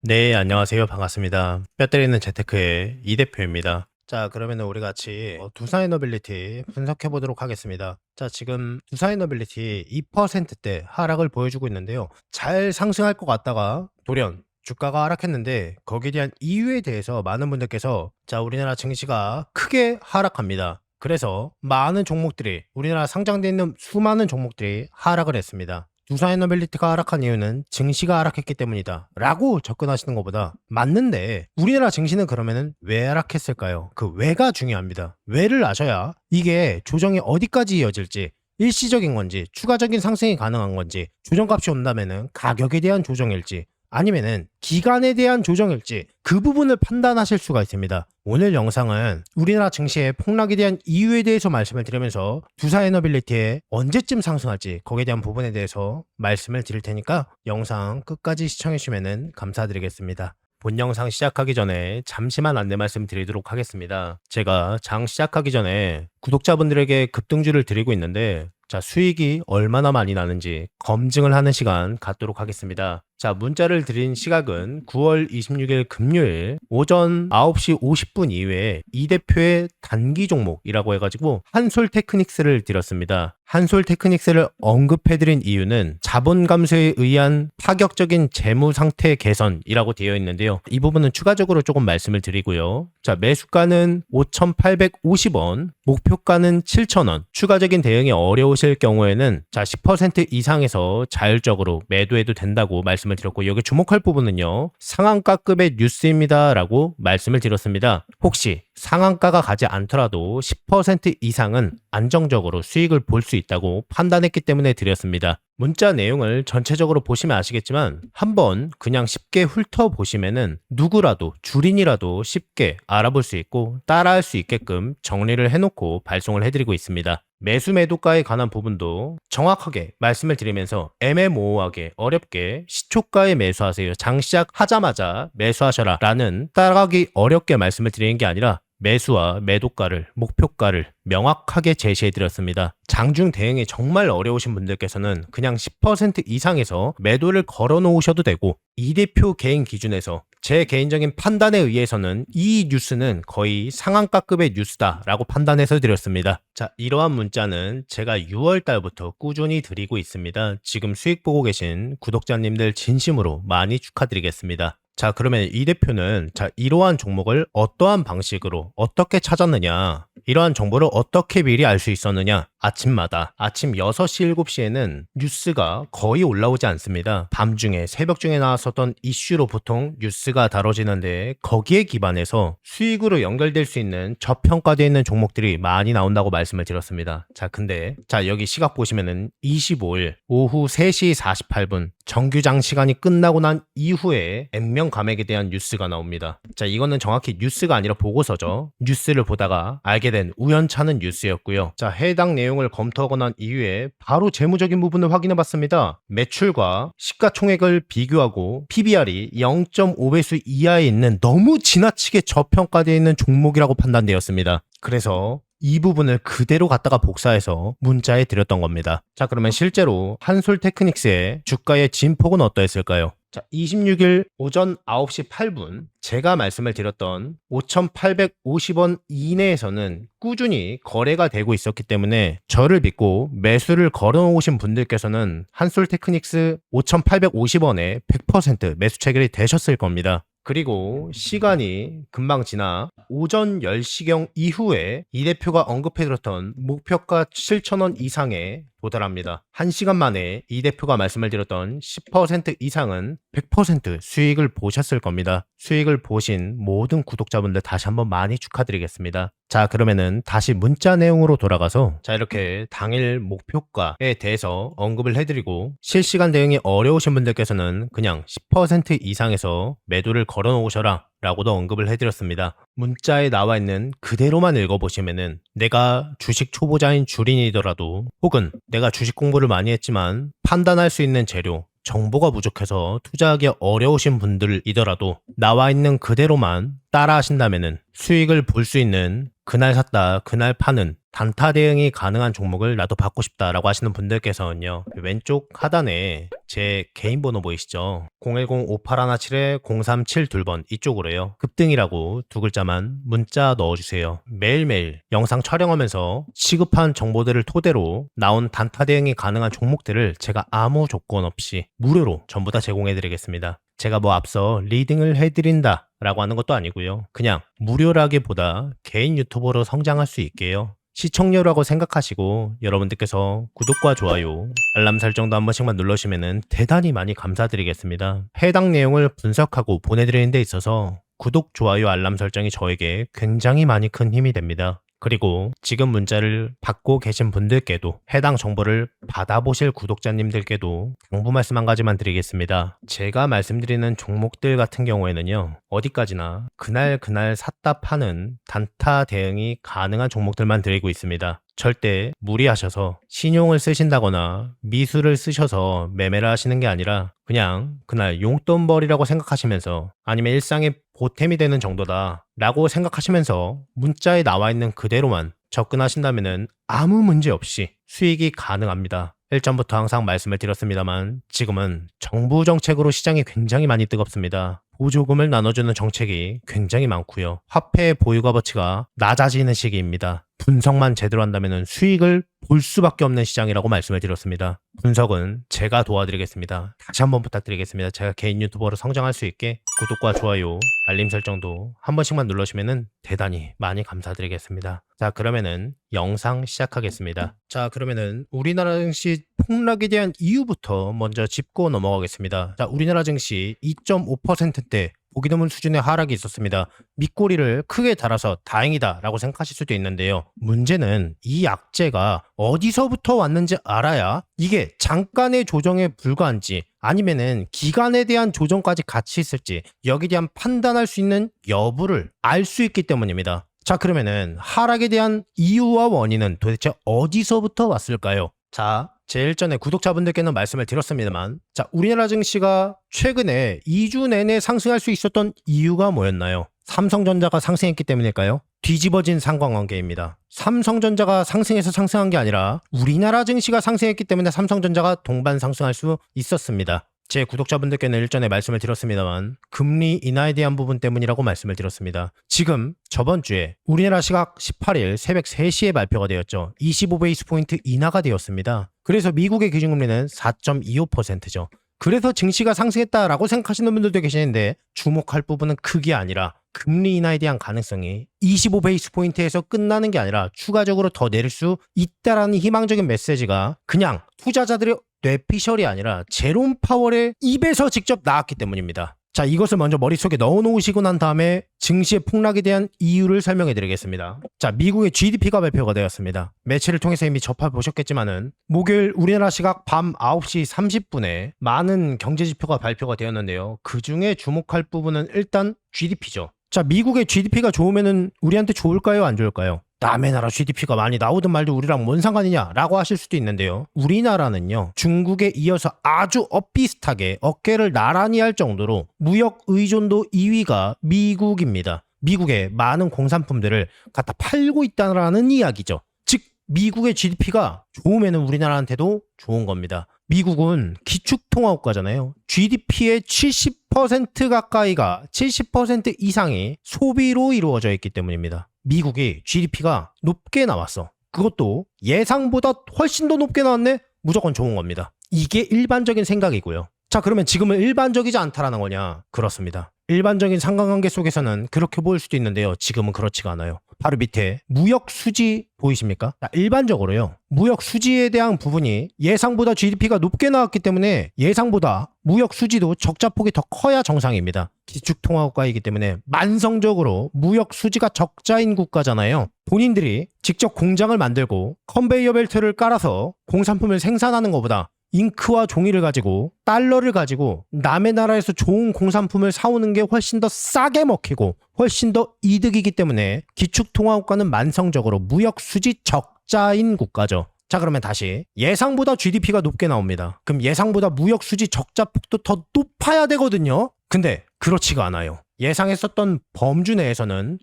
네, 안녕하세요. 반갑습니다. 뼈 때리는 재테크의 이 대표입니다. 자, 그러면 우리 같이 두사이너빌리티 분석해 보도록 하겠습니다. 자, 지금 두사이너빌리티 2%대 하락을 보여주고 있는데요. 잘 상승할 것 같다가 돌연 주가가 하락했는데 거기에 대한 이유에 대해서 많은 분들께서 자, 우리나라 증시가 크게 하락합니다. 그래서 많은 종목들이 우리나라 상장되어 있는 수많은 종목들이 하락을 했습니다. 두사이너빌리티가 하락한 이유는 증시가 하락했기 때문이다 라고 접근하시는 것보다 맞는데 우리나라 증시는 그러면은 왜 하락했을까요? 그 왜가 중요합니다. 왜를 아셔야 이게 조정이 어디까지 이어질지, 일시적인 건지 추가적인 상승이 가능한 건지, 조정값이 온다면은 가격에 대한 조정일지 아니면은 기간에 대한 조정일지 그 부분을 판단하실 수가 있습니다. 오늘 영상은 우리나라 증시의 폭락에 대한 이유에 대해서 말씀을 드리면서 두사에너빌리티에 언제쯤 상승할지 거기에 대한 부분에 대해서 말씀을 드릴 테니까 영상 끝까지 시청해 주시면 감사드리겠습니다. 본 영상 시작하기 전에 잠시만 안내 말씀 드리도록 하겠습니다. 제가 장 시작하기 전에 구독자분들에게 급등주를 드리고 있는데 자, 수익이 얼마나 많이 나는지 검증을 하는 시간 갖도록 하겠습니다. 자, 문자를 드린 시각은 9월 26일 금요일 오전 9시 50분 이후에 이 대표의 단기 종목이라고 해가지고 한솔테크닉스를 드렸습니다. 한솔테크닉스를 언급해드린 이유는 자본 감소에 의한 파격적인 재무 상태 개선이라고 되어 있는데요. 이 부분은 추가적으로 조금 말씀을 드리고요. 자, 매수가는 5,850원, 목표가는 7,000원. 추가적인 대응이 어려우실 경우에는 자, 10% 이상에서 자율적으로 매도해도 된다고 말씀을 드렸고, 여기 주목할 부분은요, 상한가급의 뉴스입니다 라고 말씀을 드렸습니다. 혹시 상한가가 가지 않더라도 10% 이상은 안정적으로 수익을 볼 수 있다고 판단했기 때문에 드렸습니다. 문자 내용을 전체적으로 보시면 아시겠지만 한번 그냥 쉽게 훑어보시면은 누구라도 주린이라도 쉽게 알아볼 수 있고 따라할 수 있게끔 정리를 해놓고 발송을 해드리고 있습니다. 매수 매도가에 관한 부분도 정확하게 말씀을 드리면서 애매모호하게 어렵게 시초가에 매수하세요, 장 시작하자마자 매수하셔라 라는 따라가기 어렵게 말씀을 드리는 게 아니라 매수와 매도가를, 목표가를 명확하게 제시해드렸습니다. 장중 대응이 정말 어려우신 분들께서는 그냥 10% 이상에서 매도를 걸어 놓으셔도 되고, 이 대표 개인 기준에서 제 개인적인 판단에 의해서는 이 뉴스는 거의 상한가급의 뉴스다라고 판단해서 드렸습니다. 자, 이러한 문자는 제가 6월 달부터 꾸준히 드리고 있습니다. 지금 수익 보고 계신 구독자님들 진심으로 많이 축하드리겠습니다. 자, 그러면 이 대표는 자, 이러한 종목을 어떠한 방식으로 어떻게 찾았느냐, 이러한 정보를 어떻게 미리 알 수 있었느냐, 아침마다 아침 6시, 7시에는 뉴스가 거의 올라오지 않습니다. 밤중에 새벽 중에 나왔었던 이슈로 보통 뉴스가 다뤄지는데 거기에 기반해서 수익으로 연결될 수 있는 저평가되어 있는 종목들이 많이 나온다고 말씀을 드렸습니다. 자, 근데 자, 여기 시각 보시면은 25일 오후 3시 48분 정규장 시간이 끝나고 난 이후에 액면 감액에 대한 뉴스가 나옵니다. 자, 이거는 정확히 뉴스가 아니라 보고서죠. 뉴스를 보다가 알게 된 우연찮은 뉴스였고요. 자, 해당 내용을 검토하고 난 이후에 바로 재무적인 부분을 확인해 봤습니다. 매출과 시가총액을 비교하고 PBR이 0.5배수 이하에 있는 너무 지나치게 저평가되어 있는 종목이라고 판단되었습니다. 그래서 이 부분을 그대로 갖다가 복사해서 문자에 드렸던 겁니다. 자, 그러면 실제로 한솔테크닉스의 주가의 진폭은 어떠했을까요? 자, 26일 오전 9시 8분 제가 말씀을 드렸던 5,850원 이내에서는 꾸준히 거래가 되고 있었기 때문에 저를 믿고 매수를 걸어놓으신 분들께서는 한솔테크닉스 5,850원에 100% 매수 체결이 되셨을 겁니다. 그리고 시간이 금방 지나 오전 10시경 이후에 이 대표가 언급해드렸던 목표가 7,000원 이상에 도달합니다. 1시간 만에 이 대표가 말씀을 드렸던 10% 이상은 100% 수익을 보셨을 겁니다. 수익을 보신 모든 구독자분들 다시 한번 많이 축하드리겠습니다. 자, 그러면은 다시 문자 내용으로 돌아가서 자, 이렇게 당일 목표가에 대해서 언급을 해드리고 실시간 대응이 어려우신 분들께서는 그냥 10% 이상에서 매도를 걸어 놓으셔라 라고도 언급을 해드렸습니다. 문자에 나와 있는 그대로만 읽어보시면은 내가 주식 초보자인 주린이더라도 혹은 내가 주식 공부를 많이 했지만 판단할 수 있는 재료, 정보가 부족해서 투자하기 어려우신 분들이더라도 나와 있는 그대로만 따라 하신다면은 수익을 볼 수 있는 그날 샀다 그날 파는 단타 대응이 가능한 종목을 나도 받고 싶다라고 하시는 분들께서는요, 왼쪽 하단에 제 개인 번호 보이시죠? 010-5817-0372번 이쪽으로요, 급등이라고 두 글자만 문자 넣어주세요. 매일매일 영상 촬영하면서 시급한 정보들을 토대로 나온 단타 대응이 가능한 종목들을 제가 아무 조건 없이 무료로 전부 다 제공해드리겠습니다. 제가 뭐 앞서 리딩을 해드린다 라고 하는 것도 아니고요, 그냥 무료라기보다 개인 유튜버로 성장할 수 있게요, 시청료라고 생각하시고 여러분들께서 구독과 좋아요, 알람 설정도 한 번씩만 눌러주시면 대단히 많이 감사드리겠습니다. 해당 내용을 분석하고 보내드리는 데 있어서 구독, 좋아요, 알람 설정이 저에게 굉장히 많이 큰 힘이 됩니다. 그리고 지금 문자를 받고 계신 분들께도, 해당 정보를 받아보실 구독자님들께도 당부 말씀 한 가지만 드리겠습니다. 제가 말씀드리는 종목들 같은 경우에는요, 어디까지나 그날 샀다 파는 단타 대응이 가능한 종목들만 드리고 있습니다. 절대 무리하셔서 신용을 쓰신다거나 미수를 쓰셔서 매매를 하시는 게 아니라 그냥 그날 용돈벌이라고 생각하시면서, 아니면 일상의 보탬이 되는 정도다 라고 생각하시면서 문자에 나와 있는 그대로만 접근하신다면 아무 문제 없이 수익이 가능합니다. 일전부터 항상 말씀을 드렸습니다만 지금은 정부 정책으로 시장이 굉장히 많이 뜨겁습니다. 보조금을 나눠주는 정책이 굉장히 많고요, 화폐 보유 값어치가 낮아지는 시기입니다. 분석만 제대로 한다면 수익을 볼 수밖에 없는 시장이라고 말씀을 드렸습니다. 분석은 제가 도와드리겠습니다. 다시 한번 부탁드리겠습니다. 제가 개인 유튜버로 성장할 수 있게 구독과 좋아요, 알림 설정도 한 번씩만 눌러주시면 대단히 많이 감사드리겠습니다. 자, 그러면은 영상 시작하겠습니다. 자, 그러면은 우리나라 증시 폭락에 대한 이유부터 먼저 짚고 넘어가겠습니다. 자, 우리나라 증시 2.5%대 보기 드문 수준의 하락이 있었습니다. 밑꼬리를 크게 달아서 다행이다 라고 생각하실 수도 있는데요, 문제는 이 악재가 어디서부터 왔는지 알아야 이게 잠깐의 조정에 불과한지 아니면은 기간에 대한 조정까지 같이 있을지 여기에 대한 판단할 수 있는 여부를 알 수 있기 때문입니다. 자, 그러면은 하락에 대한 이유와 원인은 도대체 어디서부터 왔을까요? 자, 제일 전에 구독자분들께는 말씀을 드렸습니다만, 자, 우리나라 증시가 최근에 2주 내내 상승할 수 있었던 이유가 뭐였나요? 삼성전자가 상승했기 때문일까요? 뒤집어진 상관관계입니다. 삼성전자가 상승해서 상승한 게 아니라 우리나라 증시가 상승했기 때문에 삼성전자가 동반 상승할 수 있었습니다. 제 구독자분들께는 일전에 말씀을 드렸습니다만 금리 인하에 대한 부분 때문이라고 말씀을 드렸습니다. 지금 저번 주에 우리나라 시각 18일 새벽 3시에 발표가 되었죠. 25베이스 포인트 인하가 되었습니다. 그래서 미국의 기준금리는 4.25%죠. 그래서 증시가 상승했다라고 생각하시는 분들도 계시는데 주목할 부분은 그게 아니라 금리 인하에 대한 가능성이 25베이스 포인트에서 끝나는 게 아니라 추가적으로 더 내릴 수 있다라는 희망적인 메시지가 그냥 투자자들의 뇌피셜이 아니라 제롬 파월의 입에서 직접 나왔기 때문입니다. 자, 이것을 먼저 머릿속에 넣어놓으시고 난 다음에 증시의 폭락에 대한 이유를 설명해 드리겠습니다. 자, 미국의 GDP가 발표가 되었습니다. 매체를 통해서 이미 접해보셨겠지만은 목요일 우리나라 시각 밤 9시 30분에 많은 경제지표가 발표가 되었는데요, 그 중에 주목할 부분은 일단 GDP죠. 자, 미국의 GDP가 좋으면은 우리한테 좋을까요? 안 좋을까요? 남의 나라 GDP가 많이 나오든 말든 우리랑 뭔 상관이냐 라고 하실 수도 있는데요, 우리나라는요 중국에 이어서 아주 엇비슷하게 어깨를 나란히 할 정도로 무역 의존도 2위가 미국입니다. 미국의 많은 공산품들을 갖다 팔고 있다는 이야기죠. 즉 미국의 GDP가 좋으면 우리나라한테도 좋은 겁니다. 미국은 기축통화국가잖아요. GDP의 70% 가까이가 70% 이상이 소비로 이루어져 있기 때문입니다. 미국이 GDP가 높게 나왔어. 그것도 예상보다 훨씬 더 높게 나왔네? 무조건 좋은 겁니다. 이게 일반적인 생각이고요. 자, 그러면 지금은 일반적이지 않다라는 거냐? 그렇습니다. 일반적인 상관관계 속에서는 그렇게 보일 수도 있는데요, 지금은 그렇지가 않아요. 바로 밑에 무역 수지 보이십니까? 자, 일반적으로요 무역 수지에 대한 부분이 예상보다 GDP가 높게 나왔기 때문에 예상보다 무역 수지도 적자폭이 더 커야 정상입니다. 기축통화국가이기 때문에 만성적으로 무역 수지가 적자인 국가잖아요. 본인들이 직접 공장을 만들고 컨베이어 벨트를 깔아서 공산품을 생산하는 것보다 잉크와 종이를 가지고 달러를 가지고 남의 나라에서 좋은 공산품을 사오는 게 훨씬 더 싸게 먹히고 훨씬 더 이득이기 때문에 기축통화국가는 만성적으로 무역 수지 적자인 국가죠. 자, 그러면 다시 예상보다 GDP가 높게 나옵니다. 그럼 예상보다 무역 수지 적자폭도 더 높아야 되거든요. 근데 그렇지가 않아요. 예상했었던 범주 내에서는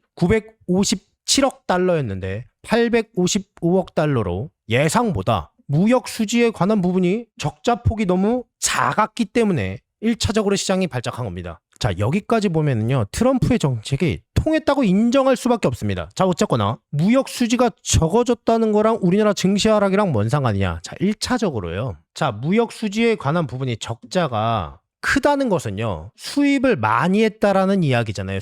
7억 달러였는데 855억 달러로 예상보다 무역 수지에 관한 부분이 적자 폭이 너무 작았기 때문에 1차적으로 시장이 발작한 겁니다. 자, 여기까지 보면은요, 트럼프의 정책이 통했다고 인정할 수밖에 없습니다. 자, 어쨌거나 무역 수지가 적어졌다는 거랑 우리나라 증시 하락이랑 뭔 상관이냐? 자, 1차적으로요. 자, 무역 수지에 관한 부분이 적자가 크다는 것은요, 수입을 많이 했다라는 이야기잖아요.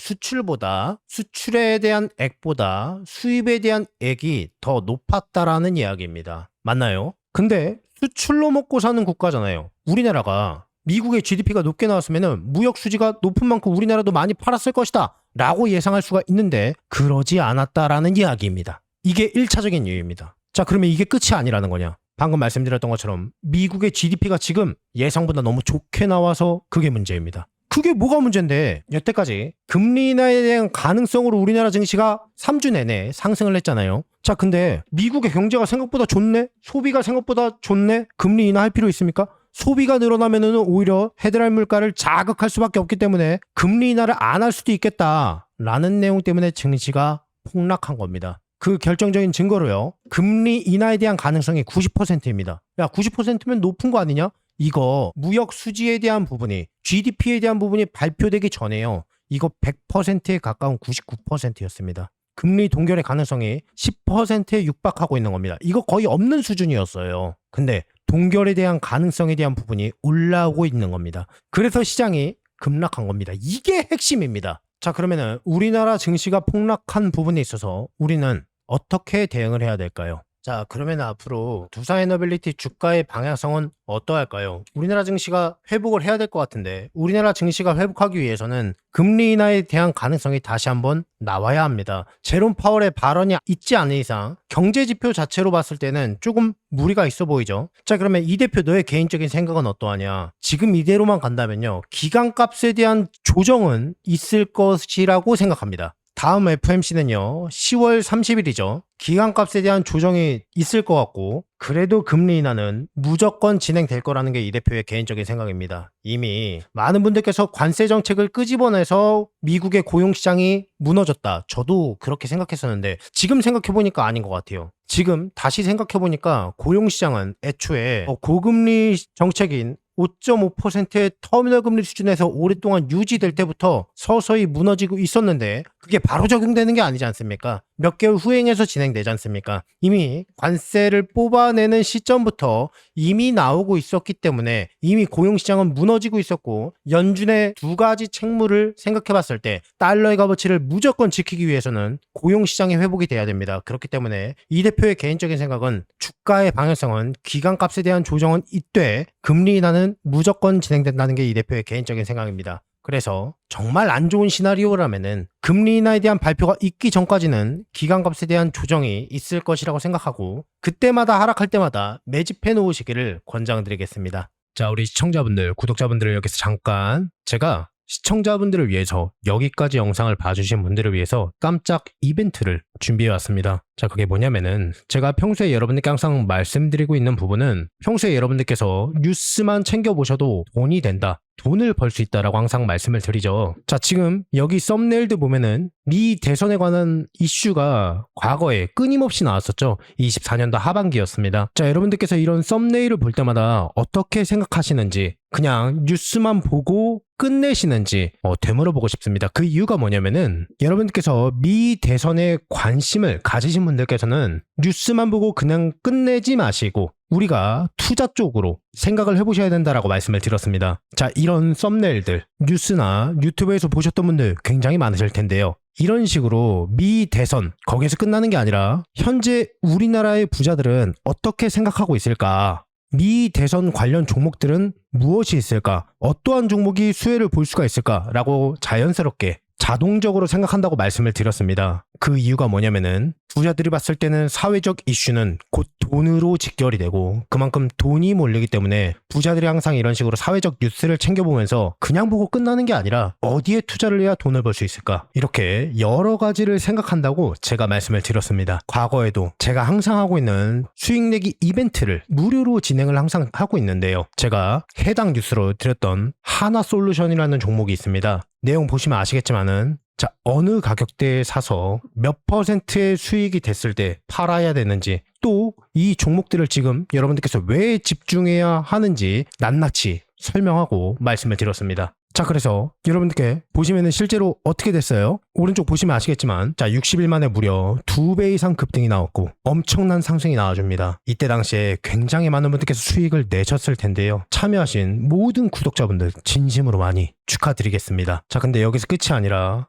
수출에 대한 액보다 수입에 대한 액이 더 높았다라는 이야기입니다. 맞나요? 근데 수출로 먹고 사는 국가잖아요. 우리나라가 미국의 GDP가 높게 나왔으면 무역 수지가 높은 만큼 우리나라도 많이 팔았을 것이다 라고 예상할 수가 있는데 그러지 않았다라는 이야기입니다. 이게 1차적인 이유입니다. 자, 그러면 이게 끝이 아니라는 거냐? 방금 말씀드렸던 것처럼 미국의 GDP가 지금 예상보다 너무 좋게 나와서 그게 문제입니다. 그게 뭐가 문제인데 여태까지 금리 인하에 대한 가능성으로 우리나라 증시가 3주 내내 상승을 했잖아요. 자, 근데 미국의 경제가 생각보다 좋네? 소비가 생각보다 좋네? 금리 인하할 필요 있습니까? 소비가 늘어나면은 오히려 헤드라인 물가를 자극할 수밖에 없기 때문에 금리 인하를 안 할 수도 있겠다라는 내용 때문에 증시가 폭락한 겁니다. 그 결정적인 증거로요. 금리 인하에 대한 가능성이 90%입니다. 야, 90%면 높은 거 아니냐? 이거 무역 수지에 대한 부분이 GDP에 대한 부분이 발표되기 전에요. 이거 100%에 가까운 99%였습니다. 금리 동결의 가능성이 10%에 육박하고 있는 겁니다. 이거 거의 없는 수준이었어요. 근데 동결에 대한 가능성에 대한 부분이 올라오고 있는 겁니다. 그래서 시장이 급락한 겁니다. 이게 핵심입니다. 자, 그러면은 우리나라 증시가 폭락한 부분에 있어서 우리는 어떻게 대응을 해야 될까요? 자, 그러면 앞으로 두산에너빌리티 주가의 방향성은 어떠할까요? 우리나라 증시가 회복을 해야 될 것 같은데 우리나라 증시가 회복하기 위해서는 금리 인하에 대한 가능성이 다시 한번 나와야 합니다. 제롬 파월의 발언이 있지 않은 이상 경제 지표 자체로 봤을 때는 조금 무리가 있어 보이죠. 자, 그러면 이 대표 너의 개인적인 생각은 어떠하냐? 지금 이대로만 간다면요, 기간값에 대한 조정은 있을 것이라고 생각합니다. 다음 FOMC는요 10월 30일이죠. 기간값에 대한 조정이 있을 것 같고 그래도 금리 인하는 무조건 진행될 거라는 게 이 대표의 개인적인 생각입니다. 이미 많은 분들께서 관세 정책을 끄집어내서 미국의 고용시장이 무너졌다. 저도 그렇게 생각했었는데 지금 생각해보니까 아닌 것 같아요. 지금 다시 생각해보니까 고용시장은 애초에 고금리 정책인 5.5%의 터미널 금리 수준에서 오랫동안 유지될 때부터 서서히 무너지고 있었는데 그게 바로 적용되는 게 아니지 않습니까? 몇 개월 후행해서 진행되지 않습니까? 이미 관세를 뽑아내는 시점부터 이미 나오고 있었기 때문에 이미 고용시장은 무너지고 있었고 연준의 두 가지 책무를 생각해봤을 때 달러의 값어치를 무조건 지키기 위해서는 고용시장의 회복이 돼야 됩니다. 그렇기 때문에 이 대표의 개인적인 생각은 주가의 방향성은 기간값에 대한 조정은 있되 금리 인하는 무조건 진행된다는 게 이 대표의 개인적인 생각입니다. 그래서 정말 안 좋은 시나리오라면은 금리 인하에 대한 발표가 있기 전까지는 기간값에 대한 조정이 있을 것이라고 생각하고 그때마다 하락할 때마다 매집해 놓으시기를 권장드리겠습니다. 자, 우리 시청자분들, 구독자분들을 여기서 잠깐 제가 시청자분들을 위해서 여기까지 영상을 봐주신 분들을 위해서 깜짝 이벤트를 준비해 왔습니다. 자, 그게 뭐냐면은 제가 평소에 여러분들께 항상 말씀드리고 있는 부분은 평소에 여러분들께서 뉴스만 챙겨보셔도 돈이 된다. 돈을 벌 수 있다라고 항상 말씀을 드리죠. 자, 지금 여기 썸네일도 보면은 미 대선에 관한 이슈가 과거에 끊임없이 나왔었죠. 24년도 하반기였습니다. 자, 여러분들께서 이런 썸네일을 볼 때마다 어떻게 생각하시는지 그냥 뉴스만 보고 끝내시는지 되물어보고 싶습니다. 그 이유가 뭐냐면은 여러분들께서 미 대선에 관심을 가지신 분들께서는 뉴스만 보고 그냥 끝내지 마시고 우리가 투자 쪽으로 생각을 해보셔야 된다라고 말씀을 드렸습니다. 자, 이런 썸네일들 뉴스나 유튜브에서 보셨던 분들 굉장히 많으실 텐데요. 이런 식으로 미 대선 거기에서 끝나는 게 아니라 현재 우리나라의 부자들은 어떻게 생각하고 있을까? 미 대선 관련 종목들은 무엇이 있을까? 어떠한 종목이 수혜를 볼 수가 있을까라고 자연스럽게 자동적으로 생각한다고 말씀을 드렸습니다. 그 이유가 뭐냐면은 부자들이 봤을 때는 사회적 이슈는 곧 돈으로 직결이 되고 그만큼 돈이 몰리기 때문에 부자들이 항상 이런 식으로 사회적 뉴스를 챙겨보면서 그냥 보고 끝나는 게 아니라 어디에 투자를 해야 돈을 벌 수 있을까? 이렇게 여러 가지를 생각한다고 제가 말씀을 드렸습니다. 과거에도 제가 항상 하고 있는 수익 내기 이벤트를 무료로 진행을 항상 하고 있는데요. 제가 해당 뉴스로 드렸던 하나솔루션이라는 종목이 있습니다. 내용 보시면 아시겠지만은 자, 어느 가격대에 사서 몇 퍼센트의 수익이 됐을 때 팔아야 되는지, 또 이 종목들을 지금 여러분들께서 왜 집중해야 하는지 낱낱이 설명하고 말씀을 드렸습니다. 자, 그래서 여러분들께 보시면은 실제로 어떻게 됐어요? 오른쪽 보시면 아시겠지만, 자, 60일 만에 무려 2배 이상 급등이 나왔고 엄청난 상승이 나와줍니다. 이때 당시에 굉장히 많은 분들께서 수익을 내셨을 텐데요. 참여하신 모든 구독자분들 진심으로 많이 축하드리겠습니다. 자, 근데 여기서 끝이 아니라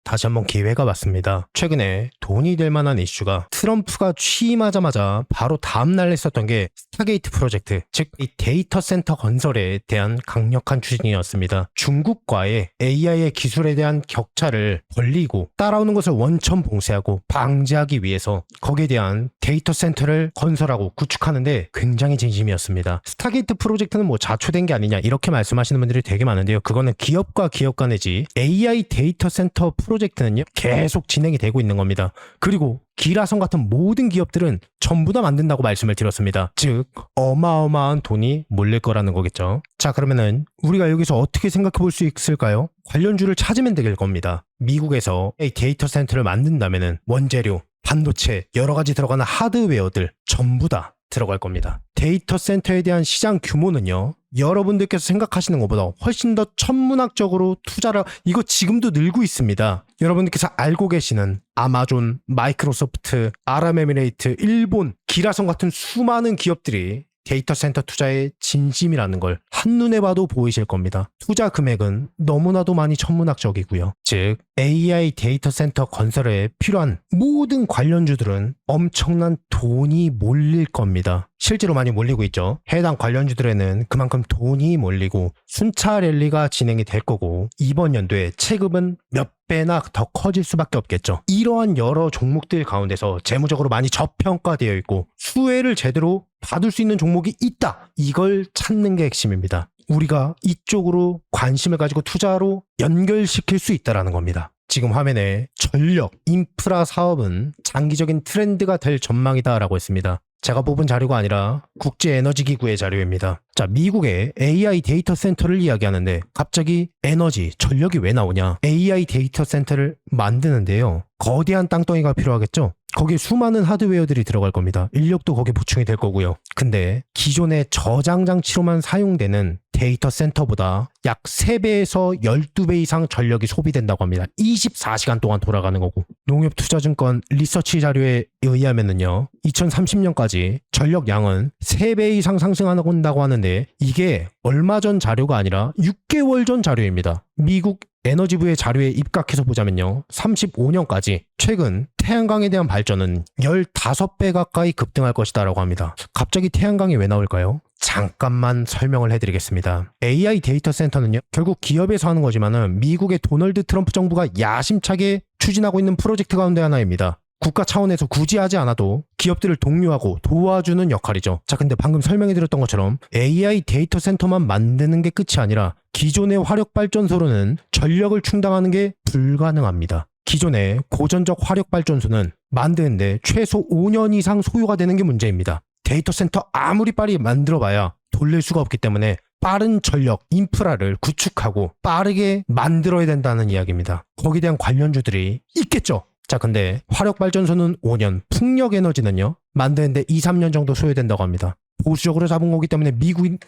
다시 한번 기회가 왔습니다. 최근에 돈이 될 만한 이슈가 트럼프가 취임하자마자 바로 다음날 있었던 게 스타게이트 프로젝트, 즉 이 데이터 센터 건설에 대한 강력한 추진이었습니다. 중국과의 AI의 기술에 대한 격차를 벌리고 따라오는 것을 원천 봉쇄하고 방지하기 위해서 거기에 대한 데이터 센터를 건설하고 구축하는데 굉장히 진심이었습니다. 스타게이트 프로젝트는 뭐 자초된 게 아니냐 이렇게 말씀하시는 분들이 되게 많은데요. 그거는 기업과 기업 간이지 AI 데이터 센터 프로젝트는요 계속 진행이 되고 있는 겁니다. 그리고 기라성 같은 모든 기업들은 전부 다 만든다고 말씀을 드렸습니다. 즉 어마어마한 돈이 몰릴 거라는 거겠죠. 자, 그러면은 우리가 여기서 어떻게 생각해 볼 수 있을까요? 관련주를 찾으면 될 겁니다. 미국에서 이 데이터 센터를 만든다면은 원재료, 반도체, 여러 가지 들어가는 하드웨어들 전부 다 들어갈 겁니다. 데이터 센터에 대한 시장 규모는요, 여러분들께서 생각하시는 것보다 훨씬 더 천문학적으로 투자를, 이거 지금도 늘고 있습니다. 여러분들께서 알고 계시는 아마존, 마이크로소프트, 아랍에미레이트, 일본, 기라성 같은 수많은 기업들이 데이터 센터 투자의 진심이라는 걸 한눈에 봐도 보이실 겁니다. 투자 금액은 너무나도 많이 천문학적이고요. 즉 AI 데이터 센터 건설에 필요한 모든 관련주들은 엄청난 돈이 몰릴 겁니다. 실제로 많이 몰리고 있죠. 해당 관련주들에는 그만큼 돈이 몰리고 순차 랠리가 진행이 될 거고 이번 연도에 체급은 몇 배나 더 커질 수밖에 없겠죠. 이러한 여러 종목들 가운데서 재무적으로 많이 저평가되어 있고 수혜를 제대로 받을 수 있는 종목이 있다. 이걸 찾는 게 핵심입니다. 우리가 이쪽으로 관심을 가지고 투자로 연결시킬 수 있다는 겁니다. 지금 화면에 전력, 인프라 사업은 장기적인 트렌드가 될 전망이다라고 했습니다. 제가 뽑은 자료가 아니라 국제에너지기구의 자료입니다. 자, 미국의 AI 데이터 센터를 이야기하는데 갑자기 에너지, 전력이 왜 나오냐? AI 데이터 센터를 만드는데요. 거대한 땅덩이가 필요하겠죠? 거기에 수많은 하드웨어들이 들어갈 겁니다. 인력도 거기에 보충이 될 거고요. 근데 기존의 저장 장치로만 사용되는 데이터 센터보다 약 3배에서 12배 이상 전력이 소비된다고 합니다. 24시간 동안 돌아가는 거고. 농협투자증권 리서치 자료에 의하면은요, 2030년까지 전력량은 3배 이상 상승한다고 하는데 이게 얼마 전 자료가 아니라 6개월 전 자료입니다. 미국 에너지부의 자료에 입각해서 보자면요, 35년까지 최근 태양광에 대한 발전은 15배 가까이 급등할 것이다 라고 합니다. 갑자기 태양광이 왜 나올까요? 잠깐만 설명을 해드리겠습니다. AI 데이터 센터는요, 결국 기업에서 하는 거지만은 미국의 도널드 트럼프 정부가 야심차게 추진하고 있는 프로젝트 가운데 하나입니다. 국가 차원에서 굳이 하지 않아도 기업들을 독려하고 도와주는 역할이죠. 자, 근데 방금 설명해드렸던 것처럼 AI 데이터 센터만 만드는 게 끝이 아니라 기존의 화력발전소로는 전력을 충당하는 게 불가능합니다. 기존의 고전적 화력발전소는 만드는데 최소 5년 이상 소요가 되는 게 문제입니다. 데이터 센터 아무리 빨리 만들어봐야 돌릴 수가 없기 때문에 빠른 전력, 인프라를 구축하고 빠르게 만들어야 된다는 이야기입니다. 거기에 대한 관련주들이 있겠죠. 자, 근데 화력발전소는 5년, 풍력에너지는요, 만드는데 2, 3년 정도 소요된다고 합니다. 보수적으로 잡은 거기 때문에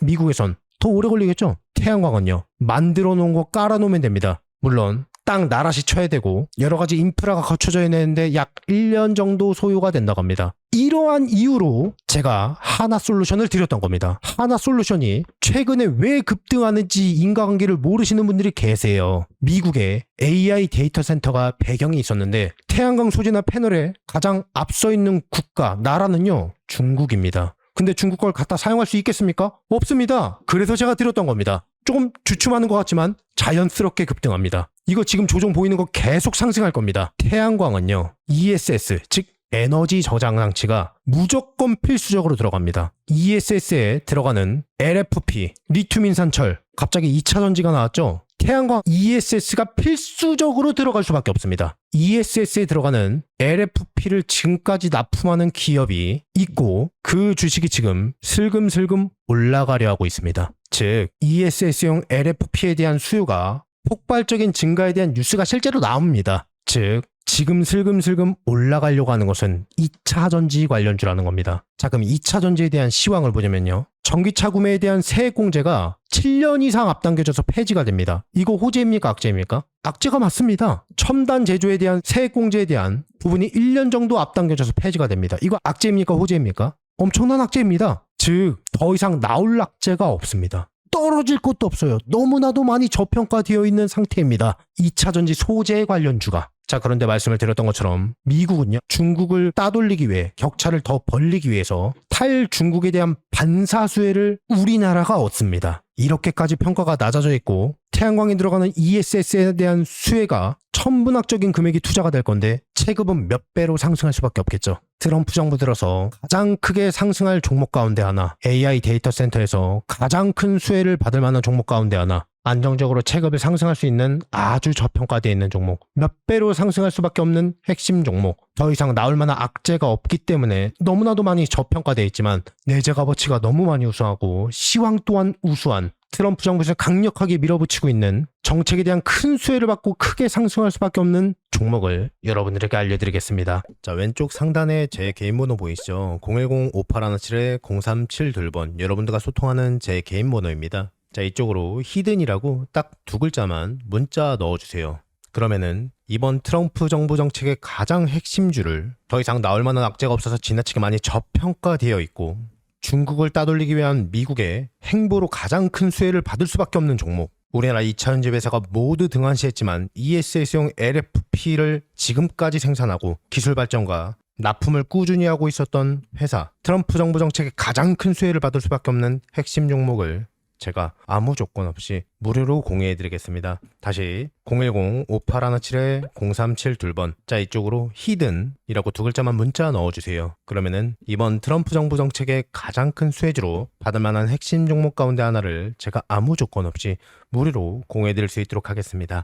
미국에선 더 오래 걸리겠죠? 태양광은요, 만들어 놓은 거 깔아 놓으면 됩니다. 물론 땅 나라시 쳐야 되고 여러 가지 인프라가 갖춰져야 되는데 약 1년 정도 소요가 된다고 합니다. 이러한 이유로 제가 하나솔루션을 드렸던 겁니다. 하나솔루션이 최근에 왜 급등하는지 인과관계를 모르시는 분들이 계세요. 미국에 AI 데이터 센터가 배경이 있었는데 태양광 소재나 패널에 가장 앞서 있는 국가, 나라는요, 중국입니다. 근데 중국 걸 갖다 사용할 수 있겠습니까? 없습니다. 그래서 제가 드렸던 겁니다. 조금 주춤하는 것 같지만 자연스럽게 급등합니다. 이거 지금 조정 보이는 거 계속 상승할 겁니다. 태양광은요, ESS, 즉 에너지 저장 장치가 무조건 필수적으로 들어갑니다. ESS에 들어가는 LFP, 리튬 인산철, 갑자기 2차 전지가 나왔죠? 태양광 ESS가 필수적으로 들어갈 수밖에 없습니다. ESS에 들어가는 LFP를 지금까지 납품하는 기업이 있고 그 주식이 지금 슬금슬금 올라가려 하고 있습니다. 즉 ESS용 LFP에 대한 수요가 폭발적인 증가에 대한 뉴스가 실제로 나옵니다. 즉 지금 슬금슬금 올라가려고 하는 것은 2차 전지 관련주라는 겁니다. 자, 그럼 2차 전지에 대한 시황을 보자면요. 전기차 구매에 대한 세액 공제가 7년 이상 앞당겨져서 폐지가 됩니다. 이거 호재입니까? 악재입니까? 악재가 맞습니다. 첨단 제조에 대한 세액 공제에 대한 부분이 1년 정도 앞당겨져서 폐지가 됩니다. 이거 악재입니까? 호재입니까? 엄청난 악재입니다. 즉, 더 이상 나올 악재가 없습니다. 떨어질 것도 없어요. 너무나도 많이 저평가되어 있는 상태입니다. 2차 전지 소재 관련주가. 자, 그런데 말씀을 드렸던 것처럼 미국은요, 중국을 따돌리기 위해 격차를 더 벌리기 위해서 탈중국에 대한 반사수혜를 우리나라가 얻습니다. 이렇게까지 평가가 낮아져 있고 태양광에 들어가는 ESS에 대한 수혜가 천문학적인 금액이 투자가 될 건데 체급은 몇 배로 상승할 수밖에 없겠죠. 트럼프 정부 들어서 가장 크게 상승할 종목 가운데 하나, AI 데이터 센터에서 가장 큰 수혜를 받을 만한 종목 가운데 하나, 안정적으로 체급을 상승할 수 있는 아주 저평가되어 있는 종목, 몇 배로 상승할 수밖에 없는 핵심 종목, 더 이상 나올 만한 악재가 없기 때문에 너무나도 많이 저평가되어 있지만 내재 값어치가 너무 많이 우수하고 시황 또한 우수한 트럼프 정부에서 강력하게 밀어붙이고 있는 정책에 대한 큰 수혜를 받고 크게 상승할 수밖에 없는 종목을 여러분들에게 알려드리겠습니다. 자, 왼쪽 상단에 제 개인 번호 보이시죠? 010-5817-0372번 여러분들과 소통하는 제 개인 번호입니다. 자, 이쪽으로 히든이라고 딱 두 글자만 문자 넣어주세요. 그러면은 이번 트럼프 정부 정책의 가장 핵심주를 더 이상 나올 만한 악재가 없어서 지나치게 많이 저평가되어 있고 중국을 따돌리기 위한 미국의 행보로 가장 큰 수혜를 받을 수밖에 없는 종목, 우리나라 2차 전지 회사가 모두 등한시했지만 ESS용 LFP를 지금까지 생산하고 기술 발전과 납품을 꾸준히 하고 있었던 회사, 트럼프 정부 정책의 가장 큰 수혜를 받을 수밖에 없는 핵심 종목을 제가 아무 조건 없이 무료로 공유해드리겠습니다. 다시 010-5817-0372번 자, 이쪽으로 히든이라고 두 글자만 문자 넣어주세요. 그러면은 이번 트럼프 정부 정책의 가장 큰 수혜주로 받을 만한 핵심 종목 가운데 하나를 제가 아무 조건 없이 무료로 공유해드릴 수 있도록 하겠습니다.